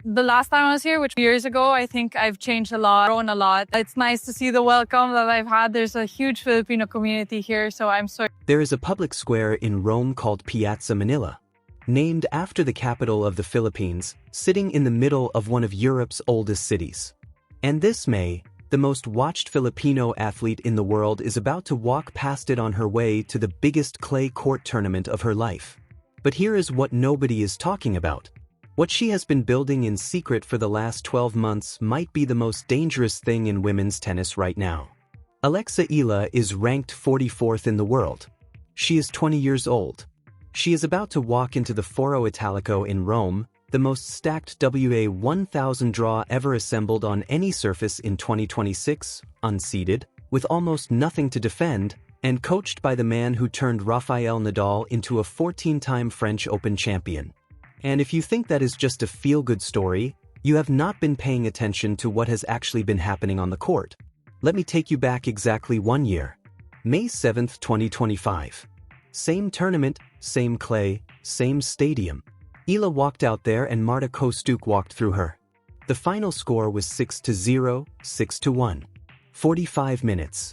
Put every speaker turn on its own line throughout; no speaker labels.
The last time I was here, which years ago, I think I've changed a lot, grown a lot. It's nice to see the welcome that I've had. There's a huge Filipino community here, so I'm so...
There is a public square in Rome called Piazza Manila, named after the capital of the Philippines, sitting in the middle of one of Europe's oldest cities. And this May, the most watched Filipino athlete in the world is about to walk past it on her way to the biggest clay court tournament of her life. But here is what nobody is talking about. What she has been building in secret for the last 12 months might be the most dangerous thing in women's tennis right now. Alex Eala is ranked 44th in the world. She is 20 years old. She is about to walk into the Foro Italico in Rome, the most stacked WA 1000 draw ever assembled on any surface in 2026, unseeded, with almost nothing to defend, and coached by the man who turned Rafael Nadal into a 14-time French Open champion. And if you think that is just a feel-good story, you have not been paying attention to what has actually been happening on the court. Let me take you back exactly 1 year. May 7, 2025. Same tournament, same clay, same stadium. Eala walked out there and Marta Kostyuk walked through her. The final score was 6-0, 6-1. 45 minutes.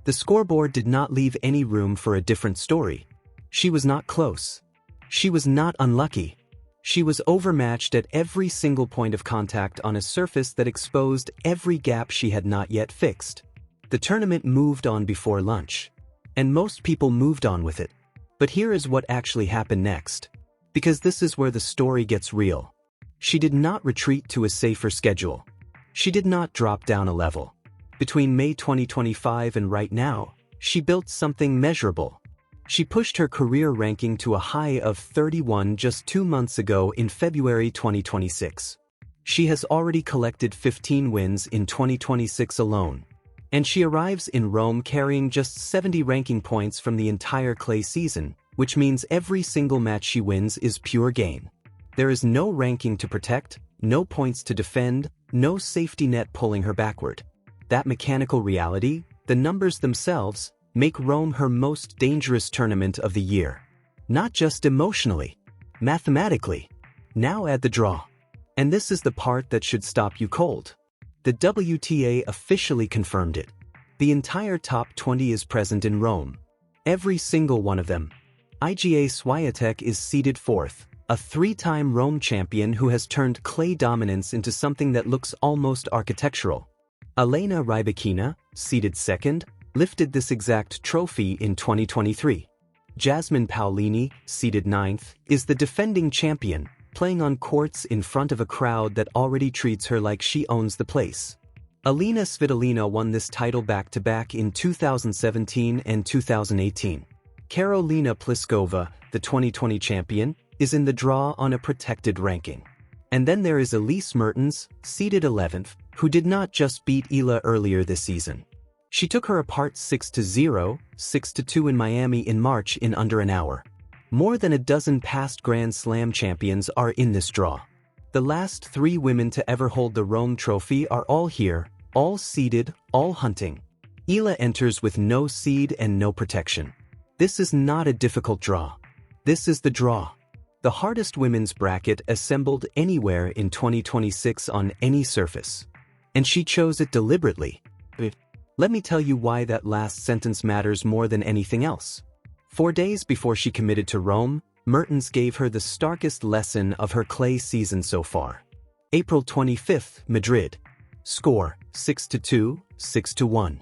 The scoreboard did not leave any room for a different story. She was not close. She was not unlucky. She was overmatched at every single point of contact on a surface that exposed every gap she had not yet fixed. The tournament moved on before lunch. And most people moved on with it. But here is what actually happened next. Because this is where the story gets real. She did not retreat to a safer schedule. She did not drop down a level. Between May 2025 and right now, she built something measurable. She pushed her career ranking to a high of 31 just 2 months ago in February 2026. She has already collected 15 wins in 2026 alone. And she arrives in Rome carrying just 70 ranking points from the entire clay season, which means every single match she wins is pure gain. There is no ranking to protect, no points to defend, no safety net pulling her backward. That mechanical reality, the numbers themselves, make Rome her most dangerous tournament of the year. Not just emotionally, mathematically. Now add the draw. And this is the part that should stop you cold. The WTA officially confirmed it. The entire top 20 is present in Rome. Every single one of them. Iga Swiatek is seeded 4th, a 3-time Rome champion who has turned clay dominance into something that looks almost architectural. Elena Rybakina, seeded 2nd, lifted this exact trophy in 2023. Jasmine Paolini, seeded 9th, is the defending champion, playing on courts in front of a crowd that already treats her like she owns the place. Alina Svitolina won this title back-to-back in 2017 and 2018. Karolina Pliskova, the 2020 champion, is in the draw on a protected ranking. And then there is Elise Mertens, seeded 11th, who did not just beat Eala earlier this season. She took her apart 6-0, 6-2 in Miami in March in under an hour. More than a dozen past Grand Slam champions are in this draw. The last 3 women to ever hold the Rome Trophy are all here, all seeded, all hunting. Eala enters with no seed and no protection. This is not a difficult draw. This is the draw. The hardest women's bracket assembled anywhere in 2026 on any surface. And she chose it deliberately. Let me tell you why that last sentence matters more than anything else. 4 days before she committed to Rome, Mertens gave her the starkest lesson of her clay season so far. April 25th, Madrid. Score, 6-2, 6-1.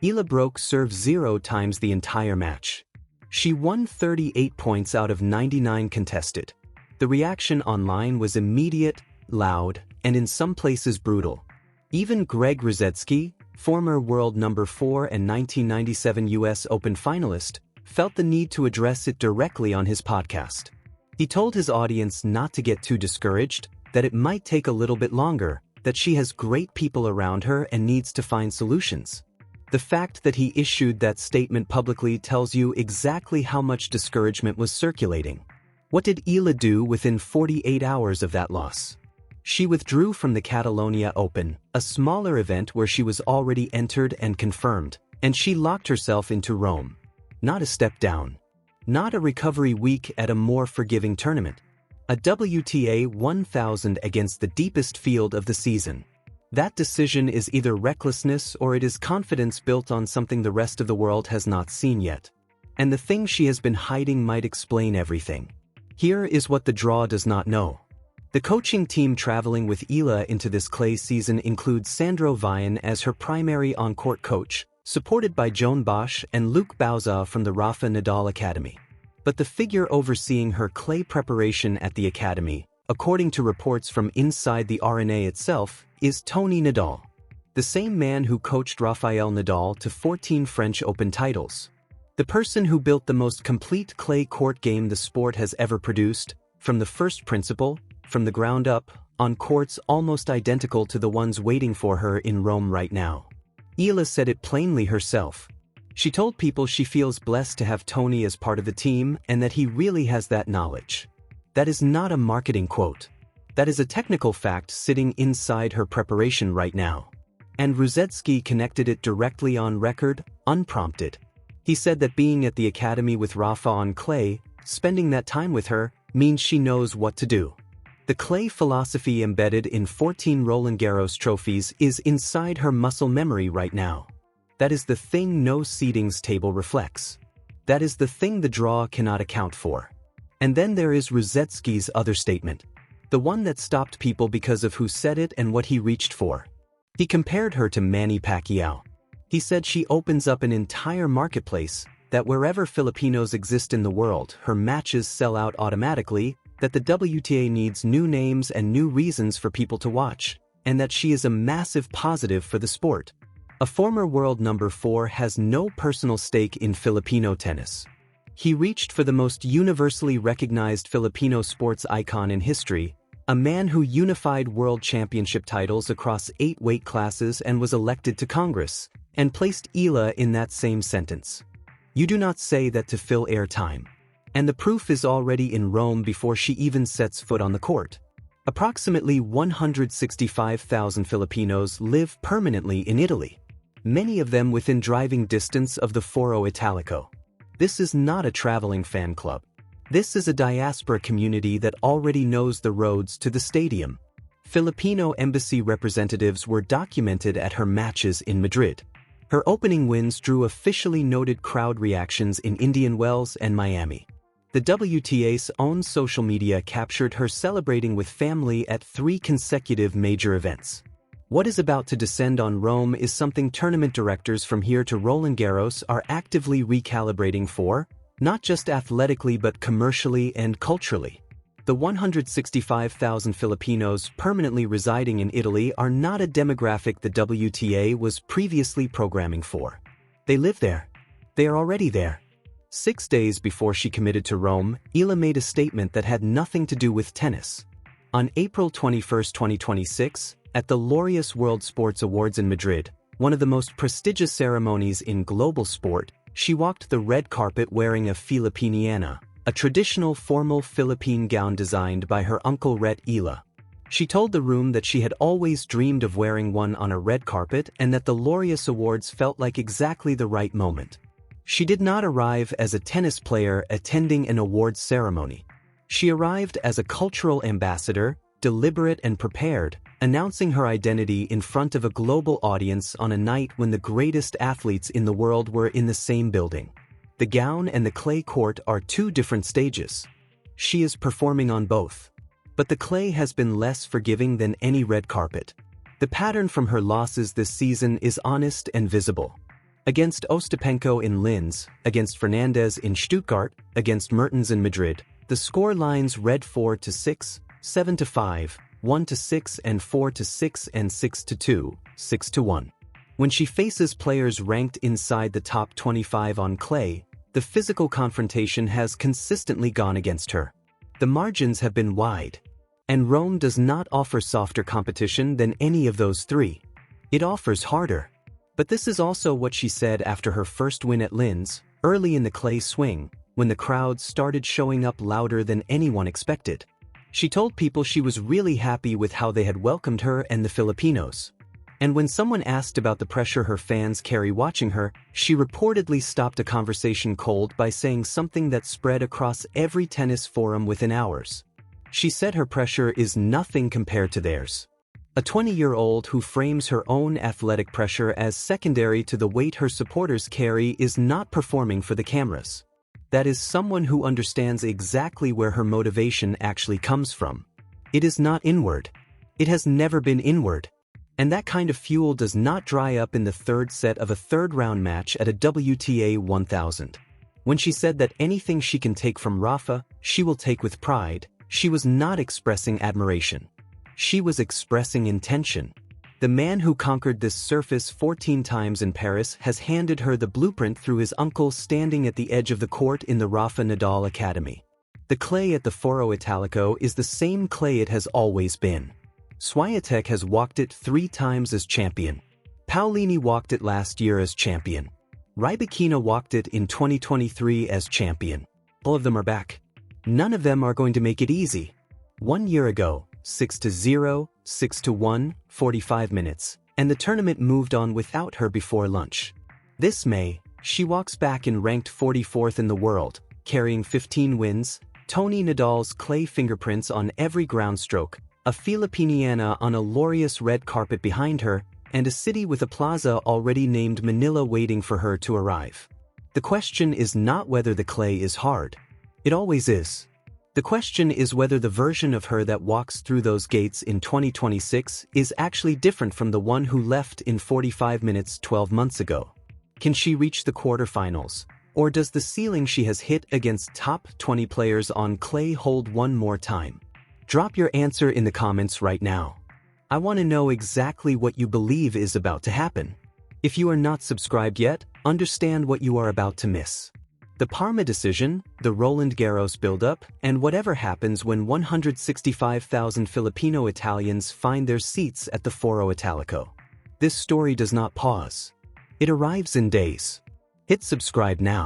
Eala broke serve 0 times the entire match. She won 38 points out of 99 contested. The reaction online was immediate, loud, and in some places brutal. Even Greg Rosetsky, former world number 4 and 1997 US Open finalist, felt the need to address it directly on his podcast. He told his audience not to get too discouraged, that it might take a little bit longer, that she has great people around her and needs to find solutions. The fact that he issued that statement publicly tells you exactly how much discouragement was circulating. What did Eala do within 48 hours of that loss? She withdrew from the Catalonia Open, a smaller event where she was already entered and confirmed, and she locked herself into Rome. Not a step down. Not a recovery week at a more forgiving tournament. A WTA 1000 against the deepest field of the season. That decision is either recklessness or it is confidence built on something the rest of the world has not seen yet. And the thing she has been hiding might explain everything. Here is what the draw does not know. The coaching team traveling with Eala into this clay season includes Sandro Vian as her primary on-court coach, supported by Joan Bosch and Luc Bauza from the Rafa Nadal Academy. But the figure overseeing her clay preparation at the academy, according to reports from inside the RNA itself, is Tony Nadal, the same man who coached Rafael Nadal to 14 French Open titles. The person who built the most complete clay court game the sport has ever produced, from the first principle, from the ground up, on courts almost identical to the ones waiting for her in Rome right now. Eala said it plainly herself. She told people she feels blessed to have Tony as part of the team and that he really has that knowledge. That is not a marketing quote. That is a technical fact sitting inside her preparation right now. And Rusedski connected it directly on record, unprompted. He said that being at the academy with Rafa on clay, spending that time with her, means she knows what to do. The clay philosophy embedded in 14 Roland Garros trophies is inside her muscle memory right now. That is the thing no seedings table reflects. That is the thing the draw cannot account for. And then there is Rusedski's other statement. The one that stopped people because of who said it and what he reached for. He compared her to Manny Pacquiao. He said she opens up an entire marketplace, that wherever Filipinos exist in the world, her matches sell out automatically, that the WTA needs new names and new reasons for people to watch, and that she is a massive positive for the sport. A former world number 4 has no personal stake in Filipino tennis. He reached for the most universally recognized Filipino sports icon in history, a man who unified world championship titles across 8 weight classes and was elected to Congress, and placed Eala in that same sentence. You do not say that to fill airtime. And the proof is already in Rome before she even sets foot on the court. Approximately 165,000 Filipinos live permanently in Italy, many of them within driving distance of the Foro Italico. This is not a traveling fan club. This is a diaspora community that already knows the roads to the stadium. Filipino embassy representatives were documented at her matches in Madrid. Her opening wins drew officially noted crowd reactions in Indian Wells and Miami. The WTA's own social media captured her celebrating with family at 3 consecutive major events. What is about to descend on Rome is something tournament directors from here to Roland Garros are actively recalibrating for, not just athletically but commercially and culturally. The 165,000 Filipinos permanently residing in Italy are not a demographic the WTA was previously programming for. They live there. They are already there. 6 days before she committed to Rome, Eala made a statement that had nothing to do with tennis. On April 21, 2026, at the Laureus World Sports Awards in Madrid, one of the most prestigious ceremonies in global sport, she walked the red carpet wearing a Filipiniana, a traditional formal Philippine gown designed by her uncle Ret Eala. She told the room that she had always dreamed of wearing one on a red carpet and that the Laureus Awards felt like exactly the right moment. She did not arrive as a tennis player attending an awards ceremony. She arrived as a cultural ambassador, deliberate and prepared, announcing her identity in front of a global audience on a night when the greatest athletes in the world were in the same building. The gown and the clay court are 2 different stages. She is performing on both. But the clay has been less forgiving than any red carpet. The pattern from her losses this season is honest and visible. Against Ostapenko in Linz, against Fernandez in Stuttgart, against Mertens in Madrid, the score lines read 4-6, 7-5, 1-6 and 4-6 and 6-2, 6-1. When she faces players ranked inside the top 25 on clay, the physical confrontation has consistently gone against her. The margins have been wide. And Rome does not offer softer competition than any of those 3. It offers harder. But this is also what she said after her first win at Linz, early in the clay swing, when the crowd started showing up louder than anyone expected. She told people she was really happy with how they had welcomed her and the Filipinos. And when someone asked about the pressure her fans carry watching her, she reportedly stopped a conversation cold by saying something that spread across every tennis forum within hours. She said her pressure is nothing compared to theirs. A 20-year-old who frames her own athletic pressure as secondary to the weight her supporters carry is not performing for the cameras. That is someone who understands exactly where her motivation actually comes from. It is not inward. It has never been inward. And that kind of fuel does not dry up in the third set of a third-round match at a WTA 1000. When she said that anything she can take from Rafa, she will take with pride, she was not expressing admiration. She was expressing intention. The man who conquered this surface 14 times in Paris has handed her the blueprint through his uncle standing at the edge of the court in the Rafa Nadal Academy. The clay at the Foro Italico is the same clay it has always been. Swiatek has walked it 3 times as champion. Paolini walked it last year as champion. Rybakina walked it in 2023 as champion. All of them are back. None of them are going to make it easy. 1 year ago, 6-0, 6-1, 45 minutes, and the tournament moved on without her before lunch. This May, she walks back in ranked 44th in the world, carrying 15 wins, Tony Nadal's clay fingerprints on every ground stroke, a Filipiniana on a glorious red carpet behind her, and a city with a plaza already named Manila waiting for her to arrive. The question is not whether the clay is hard. It always is. The question is whether the version of her that walks through those gates in 2026 is actually different from the one who left in 45 minutes 12 months ago. Can she reach the quarterfinals? Or does the ceiling she has hit against top 20 players on clay hold one more time? Drop your answer in the comments right now. I want to know exactly what you believe is about to happen. If you are not subscribed yet, understand what you are about to miss. The Parma decision, the Roland Garros buildup, and whatever happens when 165,000 Filipino Italians find their seats at the Foro Italico. This story does not pause. It arrives in days. Hit subscribe now.